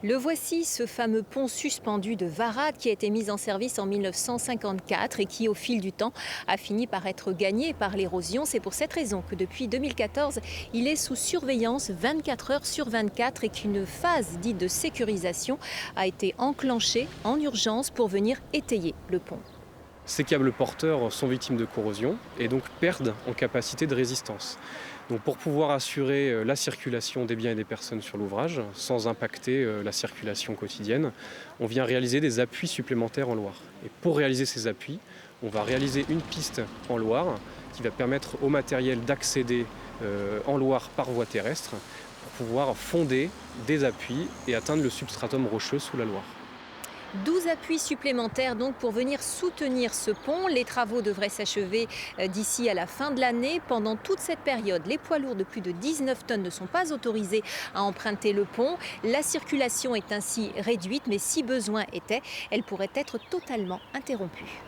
Le voici, ce fameux pont suspendu de Varades qui a été mis en service en 1954 et qui, au fil du temps, a fini par être gagné par l'érosion. C'est pour cette raison que depuis 2014, il est sous surveillance 24 heures sur 24 et qu'une phase dite de sécurisation a été enclenchée en urgence pour venir étayer le pont. Ces câbles porteurs sont victimes de corrosion et donc perdent en capacité de résistance. Donc pour pouvoir assurer la circulation des biens et des personnes sur l'ouvrage sans impacter la circulation quotidienne, on vient réaliser des appuis supplémentaires en Loire. Et pour réaliser ces appuis, on va réaliser une piste en Loire qui va permettre au matériel d'accéder en Loire par voie terrestre pour pouvoir fonder des appuis et atteindre le substratum rocheux sous la Loire. 12 appuis supplémentaires donc pour venir soutenir ce pont. Les travaux devraient s'achever d'ici à la fin de l'année. Pendant toute cette période, les poids lourds de plus de 19 tonnes ne sont pas autorisés à emprunter le pont. La circulation est ainsi réduite, mais si besoin était, elle pourrait être totalement interrompue.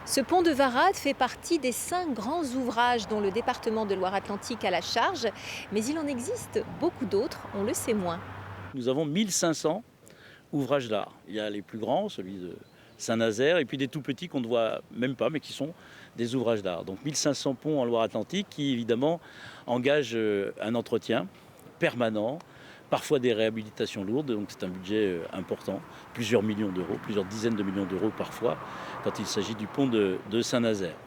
Ce pont de Varades fait partie des 5 grands ouvrages dont le département de Loire-Atlantique a la charge, mais il en existe beaucoup d'autres, on le sait moins. Nous avons 1500 ouvrages d'art. Il y a les plus grands, celui de Saint-Nazaire, et puis des tout petits qu'on ne voit même pas, mais qui sont des ouvrages d'art. Donc 1500 ponts en Loire-Atlantique qui, évidemment, engagent un entretien permanent, parfois des réhabilitations lourdes, donc c'est un budget important, plusieurs millions d'euros, plusieurs dizaines de millions d'euros parfois, quand il s'agit du pont de Saint-Nazaire.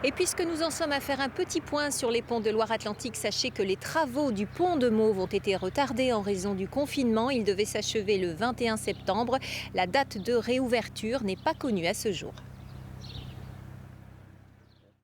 Et puisque nous en sommes à faire un petit point sur les ponts de Loire-Atlantique, sachez que les travaux du pont de Mauves ont été retardés en raison du confinement. Ils devaient s'achever le 21 septembre. La date de réouverture n'est pas connue à ce jour.